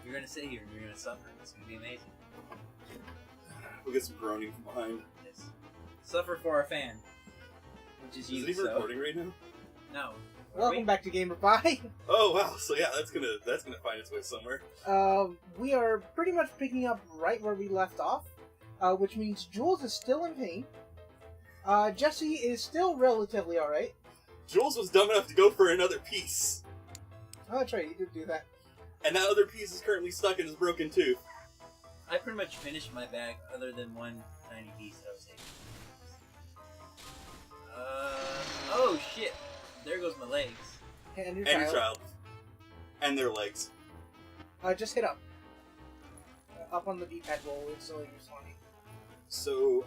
You're gonna sit here and you're gonna suffer. It's gonna be amazing. We'll get some groaning from behind. Yes. Suffer for our fan, which is you. Is it even recording right now? No. Welcome back to Gamer Pie. Oh wow! So yeah, that's gonna find its way somewhere. We are pretty much picking up right where we left off, which means Jules is still in pain. Jesse is still relatively alright. Jules was dumb enough to go for another piece. Oh, that's right, you did do that. And that other piece is currently stuck in his broken tooth. I pretty much finished my bag, other than one tiny piece that I was taking. Oh shit! There goes my legs. And your And child. your child. And their legs. Just hit up. Up on the D-pad roll instantly responding. So...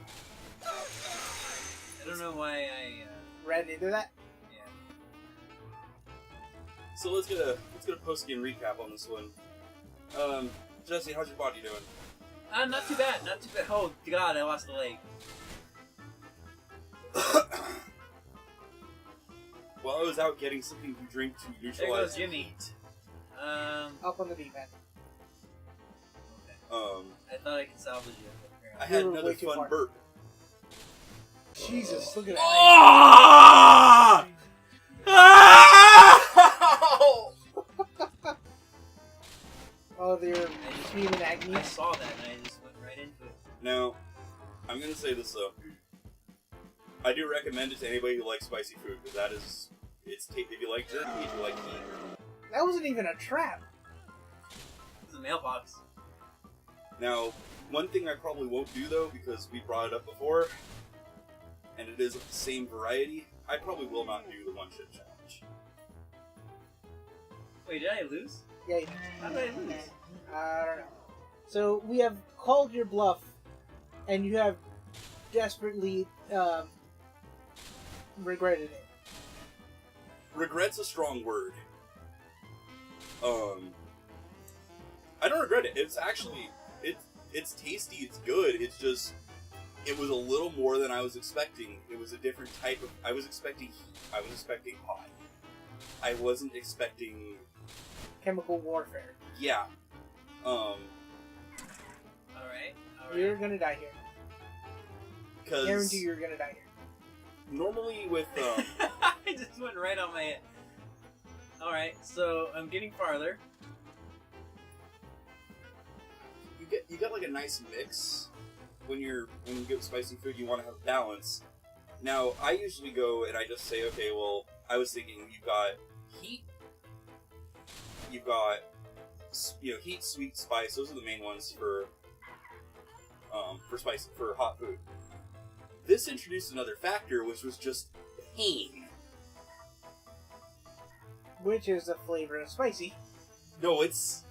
I don't know why I, Ran into that? yeah. So let's get a post-game recap on this one. Jesse, how's your body doing? Not too bad, not too bad. Oh god, I lost a leg. While I was out getting something to drink to There neutralize goes Jimmy. heat. Up on the D-pad. Okay. I thought I could salvage it. I had You were another way too fun far. burp. Jesus, look at that. Oh! Oh, they're screaming agony. I saw that and I just went right into it. Now, I'm gonna say this though. I do recommend it to anybody who likes spicy food, because that is... if you like jerky, if you like heat. That wasn't even a trap. It's a mailbox. Now, one thing I probably won't do though, because we brought it up before, and it is of the same variety, I probably will not do the one chip challenge. Wait, did I lose? Yeah, you did. How did I lose? I don't know. So, we have called your bluff, and you have desperately, regretted it. Regret's a strong word. I don't regret it. It's actually... It's tasty, it's good, it's just... It was a little more than I was expecting. It was a different type of... I was expecting heat. I was expecting hot. I wasn't expecting... Chemical warfare. Yeah. Alright. You're gonna die here. Because... Guarantee you're gonna die here. Normally with... I just went right on my head. Alright, so I'm getting farther. You get like a nice mix when you get spicy food. You want to have balance. Now I usually go and I just say, okay, well, I was thinking you've got heat, you've got heat, sweet, spice. Those are the main ones for hot food. This introduced another factor, which was just pain. Which is the flavor of spicy. No, it's...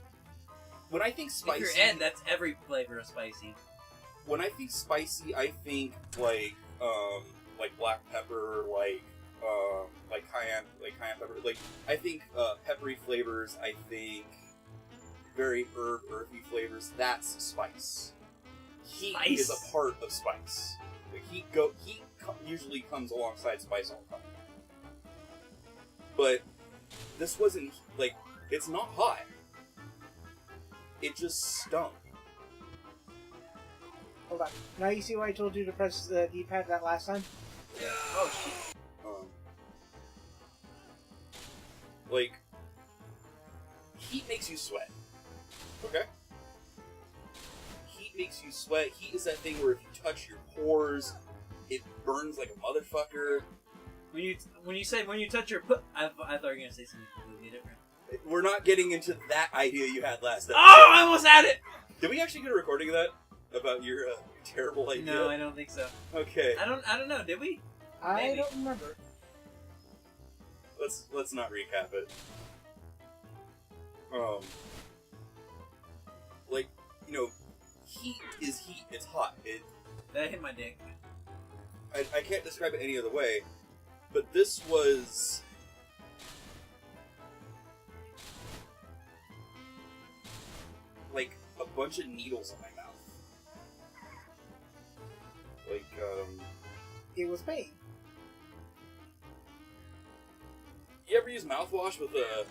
When I think spicy... If you're Ed, that's every flavor of spicy. When I think spicy, I think like black pepper, like cayenne pepper. Like I think peppery flavors. I think very earthy flavors. That's spice. Heat is a part of spice. Like heat usually comes alongside spice all the time. But this wasn't like it's not hot. It just stunk. Hold on. Now you see why I told you to press the D-pad that last time? Yeah. Oh shit. Like, heat makes you sweat. Okay? Heat makes you sweat. Heat is that thing where if you touch your pores, it burns like a motherfucker. When you touch your I thought you were gonna say something completely different. We're not getting into that idea you had last episode. Oh, I almost had it! Did we actually get a recording of that? About your terrible idea? No, I don't think so. Okay. I don't know, did we? I don't remember. Let's not recap it. Like, heat is heat. It's hot. That hit my dick. I can't describe it any other way, but this was... like a bunch of needles in my mouth. Like, It was pain. You ever use mouthwash with a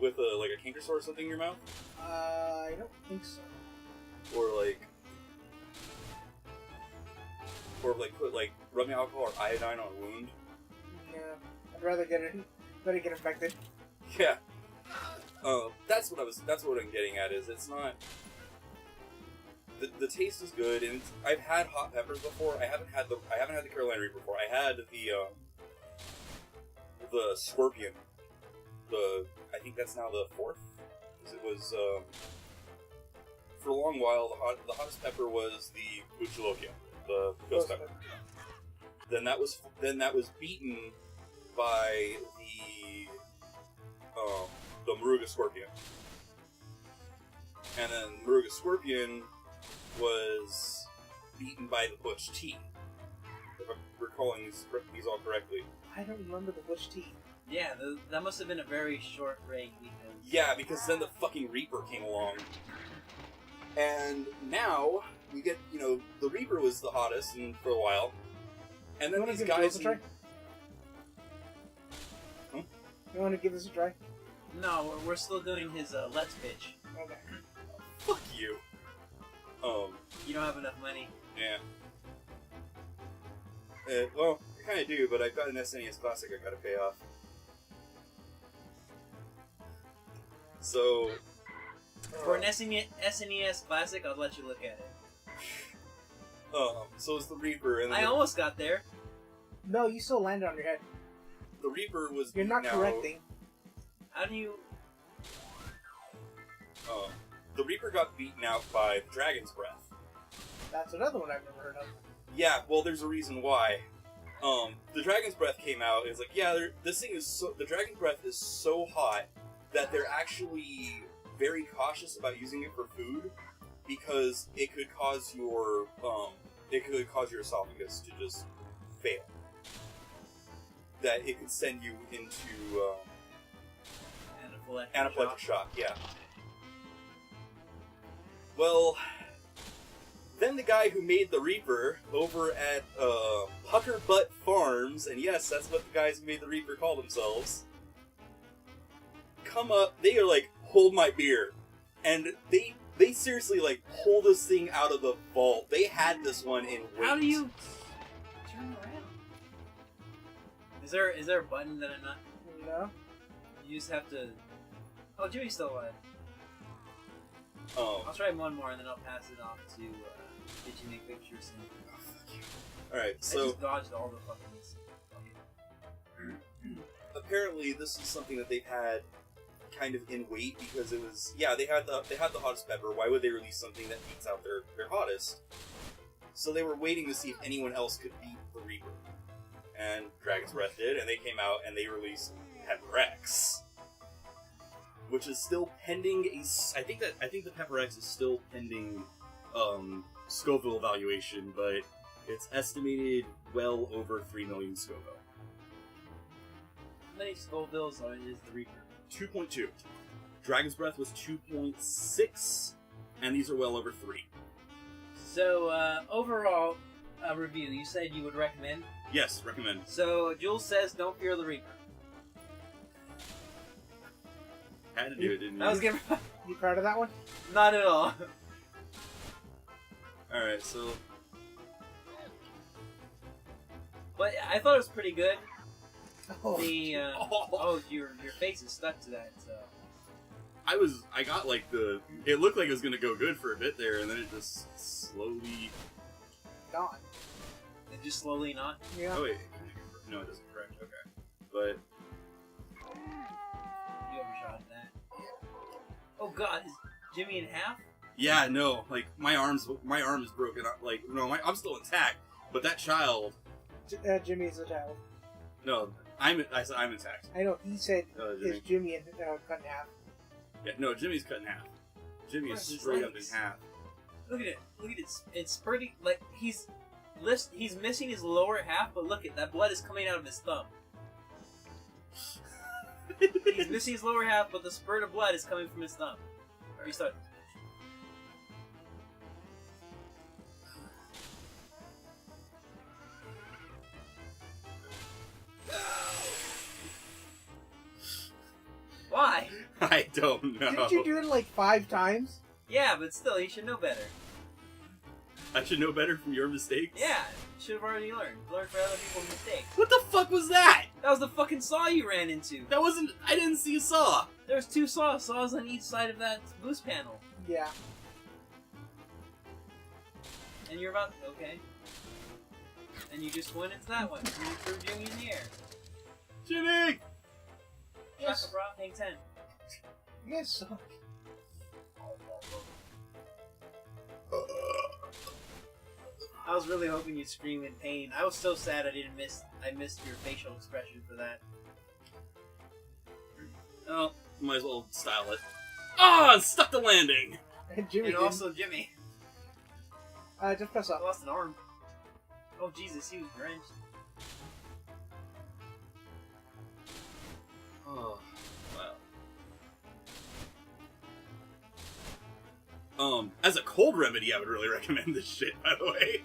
with a canker sore or something in your mouth? I don't think so. Or put rubbing alcohol or iodine on a wound? No, I'd rather get infected. Yeah. That's what I'm getting at. Is it's not. The taste is good, and I've had hot peppers before. I haven't had the Carolina Reaper before. I had the Scorpion. I think that's now the 4th. Because it was for a long while the hottest pepper was the Ucholokia, the ghost pepper. Then that was beaten by the Moruga Scorpion, and then Moruga Scorpion was beaten by the Butch Tea. If I'm recalling these all correctly. I don't remember the Butch Tea. Yeah, that must have been a very short reign because... Yeah, because then the fucking Reaper came along. And now, we get, the Reaper was the hottest for a while. And then these guys... You want to give this a try? No, we're still doing his Let's Pitch. Okay. Fuck you. You don't have enough money. Yeah. Well, I kind of do, but I've got an SNES Classic I gotta pay off. So... For an SNES Classic, I'll let you look at it. So it's the Reaper, and I almost got there. No, you still landed on your head. The Reaper was... You're not correcting. How do you... The Reaper got beaten out by the Dragon's Breath. That's another one I've never heard of. Yeah, well, there's a reason why. The Dragon's Breath came out, and it's like, yeah, this thing is so... The Dragon's Breath is so hot that they're actually very cautious about using it for food, because it could cause your, esophagus to just fail. That it could send you into, anaphylactic shock, yeah. Well, then the guy who made the Reaper over at Pucker Butt Farms, and yes, that's what the guys who made the Reaper call themselves, come up, they are like, hold my beer. And they seriously, like, pull this thing out of the vault. They had this one in weight. How do you turn around? Is there a button that I'm not... No. You just have to... Oh, Jimmy's still alive. Oh. I'll try one more and then I'll pass it off to get you make pictures. And... Oh, fuck you. Alright, so... I just dodged all the fucking... Apparently, this is something that they've had kind of in weight because it was... Yeah, they had the hottest pepper. Why would they release something that beats out their hottest? So they were waiting to see if anyone else could beat the Reaper. And Dragon's Breath did, and they came out and they released Pepper X. Which is still pending I think the Pepper X is still pending Scoville evaluation, but it's estimated well over 3 million Scoville. How many Scovilles is the Reaper? 2.2. Dragon's Breath was 2.6, and these are well over 3. So, overall review, you said you would recommend? Yes, recommend. So, Jules says don't fear the Reaper. Had to do it, didn't you? I was giving... You proud of that one? Not at all. Alright, so... But I thought it was pretty good. Oh, Your face is stuck to that, so... I got like it looked like it was gonna go good for a bit there, and then it just slowly... gone. It just slowly not? Yeah. Oh wait, no it doesn't, correct, okay. But... You overshot that. Oh god, is Jimmy in half? Yeah, no, like, my arm is broken up, like, no, I'm still intact, but that child... Jimmy is a child. No, I said I'm intact. I know, he said, Jimmy. is Jimmy cut in half? Yeah, no, Jimmy's cut in half. Jimmy is His straight up in legs. half. Look at it. It's pretty, like, he's missing his lower half, but look at that blood is coming out of his thumb. He's missing his lower half, but the spurt of blood is coming from his thumb. Or he's starting. Why? I don't know. Didn't you do it like 5 times? Yeah, but still, you should know better. I should know better from your mistakes? Yeah, you should have already learned. Learn from other people's mistakes. What the fuck was that? That was the fucking saw you ran into. That wasn't... I didn't see a saw. There's 2 saws on each side of that boost panel. Yeah. And you're about... Okay. And you just went into that one. And you threw Jimmy in the air. Jimmy! Yes. Shaka bra, hang 10. You guys suck. I was really hoping you'd scream in pain. I was so sad I missed your facial expression for that. Oh, might as well style it. Ah, stuck the landing! And Jimmy And didn't. also Jimmy. Just press I up. lost an arm. Oh Jesus, he was drenched. Oh, wow. As a cold remedy, I would really recommend this shit, by the way.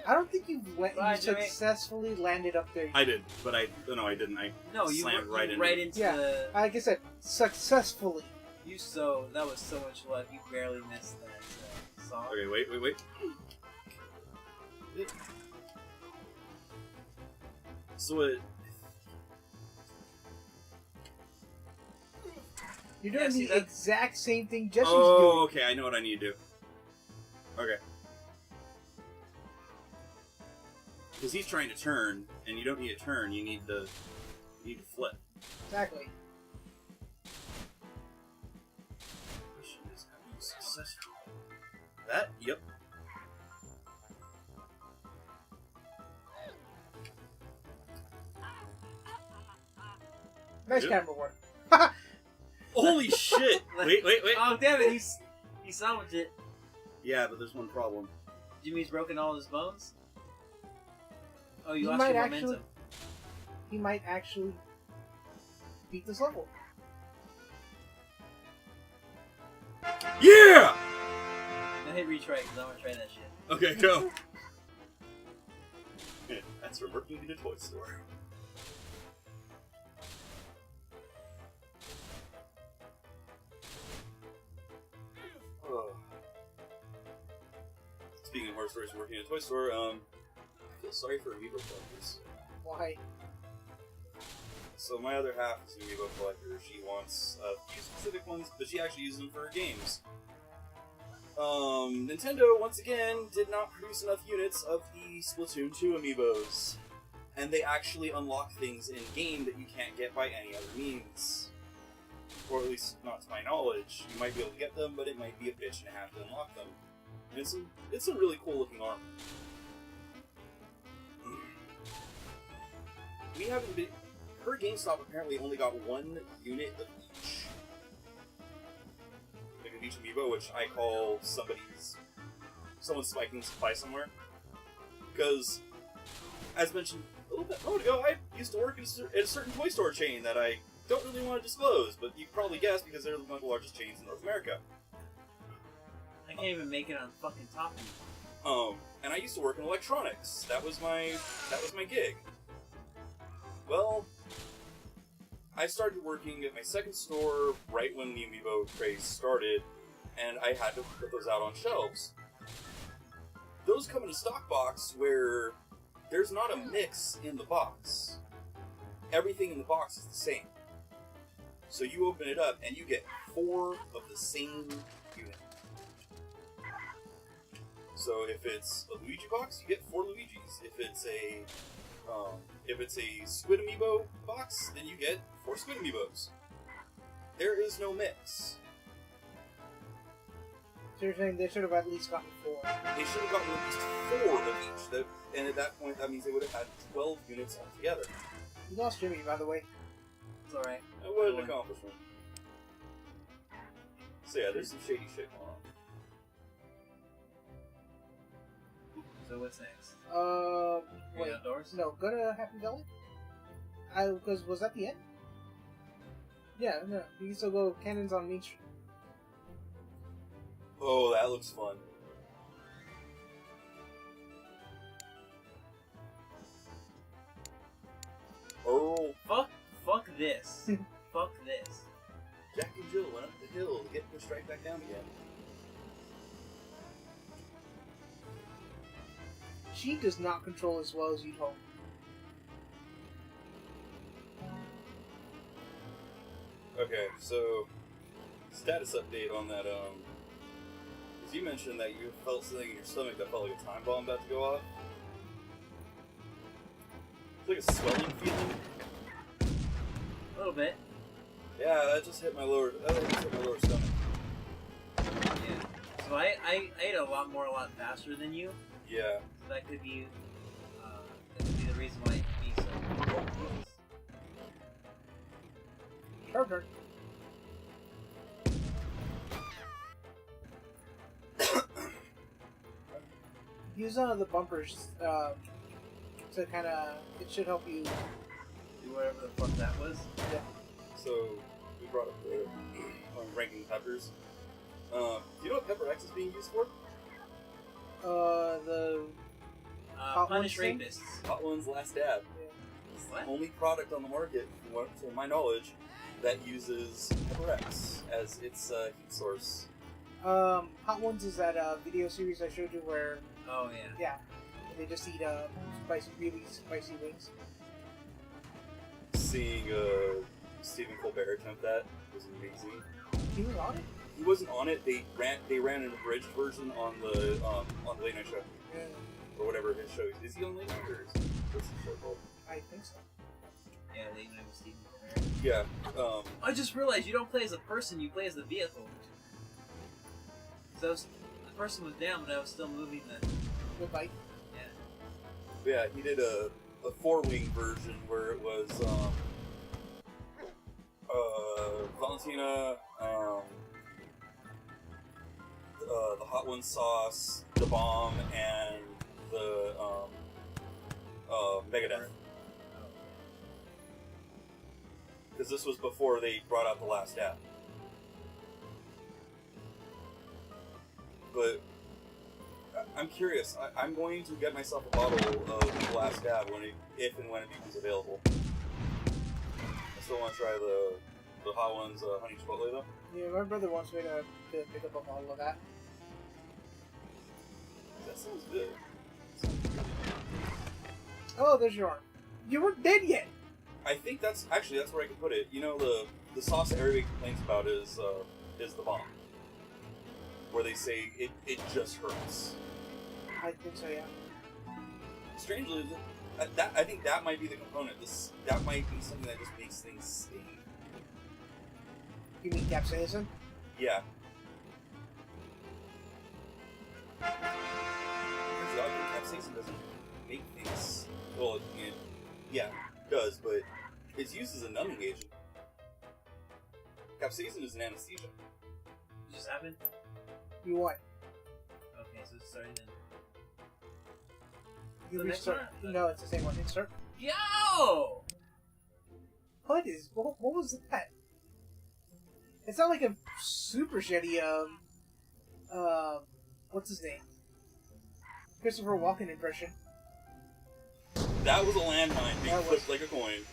I don't think you Bye, Jimmy. successfully landed up there. I did, but no, I didn't. I No, you slammed went right into Yeah. the... Like I said, successfully. That was so much luck. You barely missed that saw. Okay, wait. So it... You're doing Yeah, see, the that's- exact same thing Jesse's Oh, okay, I know what I need to do. Okay. Because he's trying to turn, and you don't need to turn, you need to flip. doing. Exactly. Question is, how do you successful? That? Yep. Nice Yep. camera work. Holy shit! Wait. Oh damn it! He salvaged it. Yeah, but there's one problem. Jimmy's broken all his bones. Oh, you He lost might your actually- momentum. He might actually beat this level. Yeah! Now hit retry because I want to try that shit. Okay, go. That's from working in a toy store. Oh. Speaking of horror stories working in a toy store, I feel sorry for amiibo collectors. Why? So my other half is an amiibo collector. She wants a few specific ones, but she actually uses them for her games. Nintendo, once again, did not produce enough units of the Splatoon 2 amiibos. And they actually unlock things in-game that you can't get by any other means. Or at least not to my knowledge. You might be able to get them, but it might be a bitch and a half to unlock them. And it's some really cool looking armor. We haven't been... Her GameStop apparently only got 1 unit of each. Like of each amiibo, which I call someone's spiking supply somewhere. Because, as mentioned a little bit ago, I used to work at a certain toy store chain that I don't really want to disclose, but you can probably guess because they're one of the largest chains in North America. I can't even make it on fucking top. And I used to work in electronics. That was my gig. Well, I started working at my second store right when the amiibo craze started, and I had to put those out on shelves. Those come in a stock box where there's not a mix in the box. Everything in the box is the same. So you open it up and you get 4 of the same unit. So if it's a Luigi box, you get 4 Luigis. If it's a Squid Amiibo box, then you get 4 Squid Amiibos. There is no mix. So you're saying they should have at least gotten 4. They should have gotten at least 4 of each. And at that point, that means they would have had 12 units altogether. You lost Jimmy, by the way. It's alright. And what an accomplishment. So yeah, there's some shady shit going on. So what's next? Wait. Wait, outdoors? No, go to Happy Valley? Because was that the end? Yeah, no. You can still go Cannons on Main Street. Oh, that looks fun. Oh, Fuck this. Fuck this. Jack and Jill went up the hill to get pushed right back down again. She does not control as well as you'd hope. Okay, so status update on that. Because you mentioned that you felt something in your stomach that felt like a time bomb about to go off. It's like a swelling feeling. A little bit. Yeah, that just hit my lower. Stomach. Yeah. So I ate a lot faster than you. Yeah. So that could be the reason why it could be so close. Turn. Use the bumpers to kind of. It should help you Do whatever the fuck that was. Yeah. So we brought up the ranking peppers. Do you know what Pepper X is being used for? The Hot Punish Ones thing? rapists. Hot One's Last Dab. It's What? the only product on the market, to my knowledge, that uses Pepper X as its heat source. Hot Ones is that video series I showed you where Oh yeah. they just eat really spicy wings. Seeing Stephen Colbert attempt that was amazing. He was on it. He wasn't on it. They ran an abridged version on the Late Night Show Yeah, or whatever his show is. Is he on Late Night or what's his show called? I think so. Yeah, Late Night with Stephen Colbert. Yeah. I just realized you don't play as a person, you play as the vehicle. So the person was down, but I was still moving the... The bike. Yeah, he did a four-wing version where it was Valentina, the Hot One sauce, the bomb, and the Megadeth. Because this was before they brought out the Last Dab. But I'm curious. I'm going to get myself a bottle of the Last Dab if and when it becomes available. I still want to try the Hot Ones honey chipotle though. Yeah, my brother wants me to pick up a bottle of that. That sounds good. Oh, there's your arm. You weren't dead yet. I think that's where I can put it. You know, the sauce that everybody complains about is the bomb, where they say it just hurts. I think so, yeah. Strangely, I think that might be the component. That might be something that just makes things sting. You mean capsaicin? Yeah. Turns out that capsaicin doesn't make things. Well, it does, but it's used as a numbing agent. Capsaicin is an anesthesia. It just happened? You what? Okay, so it's starting then. You The next restart. one? No, it's the same one. Insert. Yo! What was that? It's not like a super shitty, what's his name? Christopher Walken impression. That was a landmine being That flipped was- like a coin.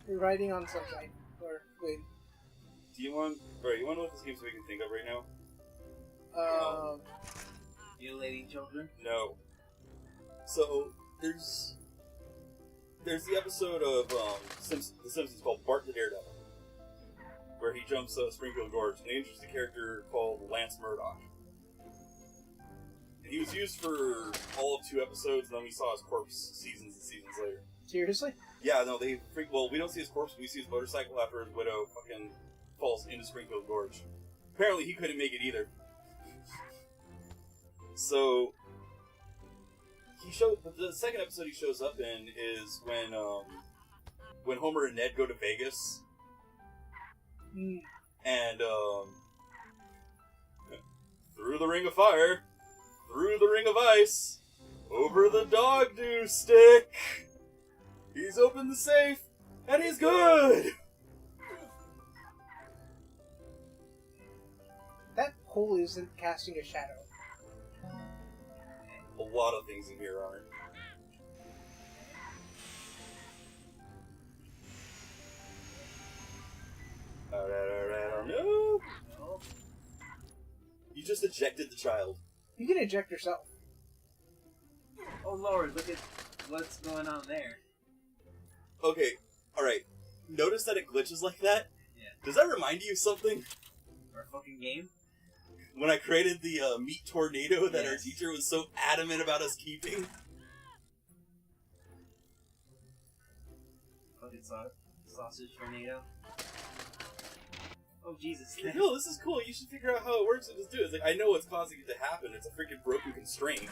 You're riding on sunshine. Or, wait. Do you want to know what this game's making me think of right now? Mutilating children? No. So there's the episode of The Simpsons called Bart the Daredevil, where he jumps Springfield Gorge, and they introduced a character called Lance Murdoch. And he was used for all of 2 episodes, and then we saw his corpse seasons and seasons later. Seriously? Yeah, no, we don't see his corpse, but we see his motorcycle after his widow fucking falls into Springfield Gorge. Apparently he couldn't make it either. So the second episode he shows up in is when Homer and Ned go to Vegas, and through the ring of fire, through the ring of ice, over the dog do stick, he's opened the safe, and he's good! That hole isn't casting a shadow. A lot of things in here aren't. You just ejected the child. You can eject yourself. Oh lord, look at what's going on there. Okay, alright. Notice that it glitches like that? Yeah. Does that remind you of something? Our fucking game? When I created the meat tornado that our Yes. teacher was so adamant about us keeping? Fucking sausage tornado. Oh Jesus. Like, no, this is cool. You should figure out how it works and just do it. It's like, I know what's causing it to happen. It's a freaking broken constraint.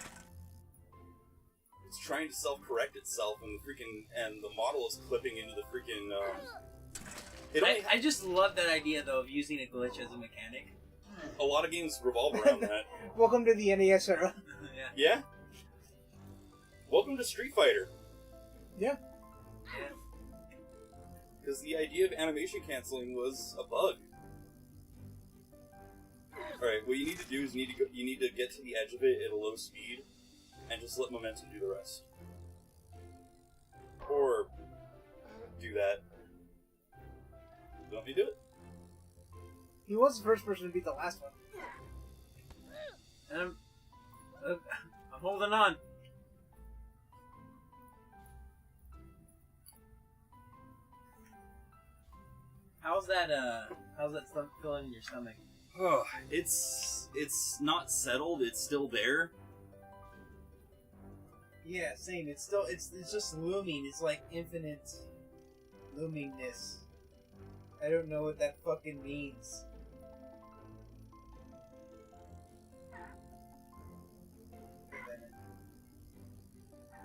It's trying to self-correct itself, and the model is clipping into the freaking. I just love that idea though of using a glitch as a mechanic. A lot of games revolve around that. Welcome to the NES era. Yeah. Yeah. Welcome to Street Fighter. Yeah. Yeah. Because the idea of animation canceling was a bug. Alright, what you need to do is you need to get to the edge of it at a low speed, and just let momentum do the rest. Or do that. Don't you do it? He was the first person to beat the last one. And I'm holding on. How's that stuff feeling in your stomach? Oh, it's not settled. It's still there. Yeah, same. It's just looming. It's like infinite loomingness. I don't know what that fucking means.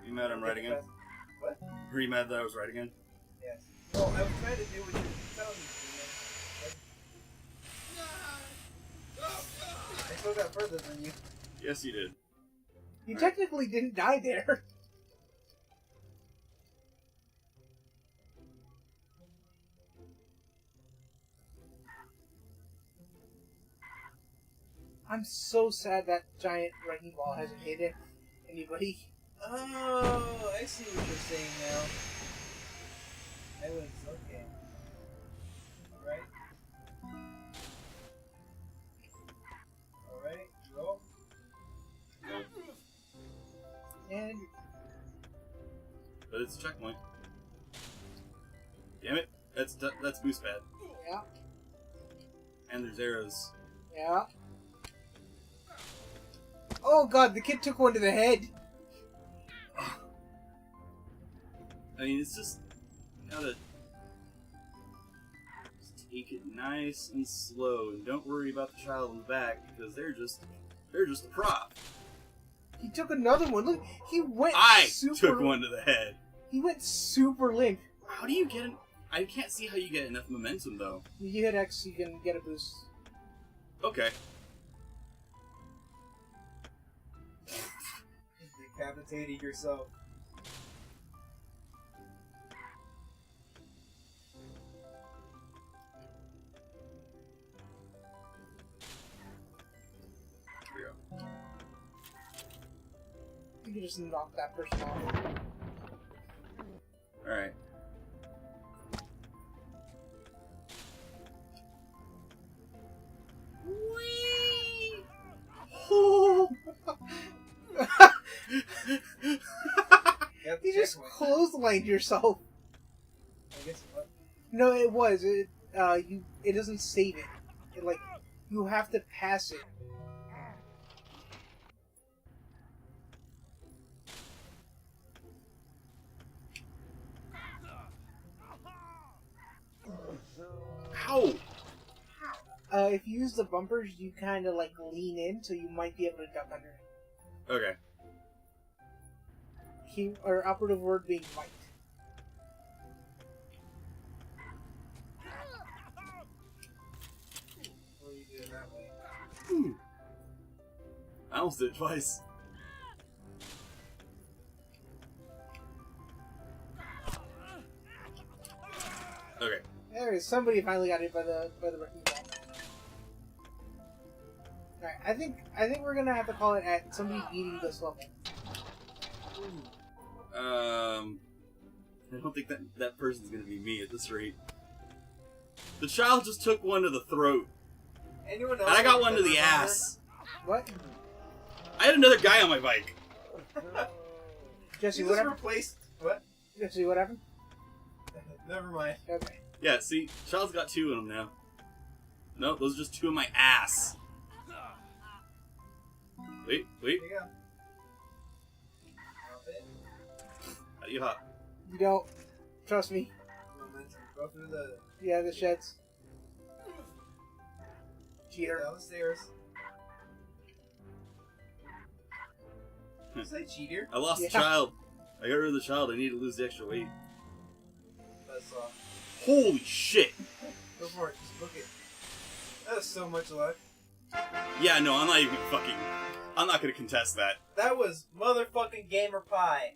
Are you mad I'm right again? What? Are you mad that I was right again? Yes. Well, I was trying to do what you were telling me to. I still got further than you. Yes, you did. You technically didn't die there. I'm so sad that giant wrecking ball hasn't hit it. Anybody? Oh, I see what you're saying now. I was okay. Alright. Alright, roll. And But it's a checkpoint. Damn it! That's boost pad. yeah, And there's arrows. yeah. Oh god, the kid took one to the head. I mean, it's just gotta just take it nice and slow, and don't worry about the child in the back because they're just a prop. He took another one. Look, he went. I super, took one to the head. He went super limp. How do you get an? I can't see how you get enough momentum though. You hit X, you can get a boost. Okay. Decapitated yourself. Here we go. You can just knock that person off. All right. Whee! Yep, You just checkpoint. clotheslined yourself. I guess what? No, it was. It doesn't save it. It like you have to pass it. How? If you use the bumpers, you kind of like lean in, so you might be able to duck under it. Okay. Or operative word being might. What are you doing that way? I almost did it twice. Okay. There is somebody finally got hit by the wrecking ball. Alright, I think we're gonna have to call it at somebody beating this level. I don't think that person's gonna be me at this rate. The child just took one to the throat. Anyone else? And I got like one to the remember? ass. What? I had another guy on my bike. Jesse, You what just happened? replaced... What? Jesse, what happened? Never mind. Okay. Yeah, see, Child's got 2 of them now. No, those are just 2 of my ass. Wait. There you go. Drop it. How do you hop? You don't trust me. Momentum. Go through the... Yeah, the sheds. Cheater. Down the stairs. Did you say cheater? I lost Yeah. the child. I got rid of the child. I need to lose the extra weight. That's Holy shit! Go for it. Just book it. That was so much luck. Yeah, no, I'm not even fucking... I'm not gonna contest that. That was motherfucking gamer pie.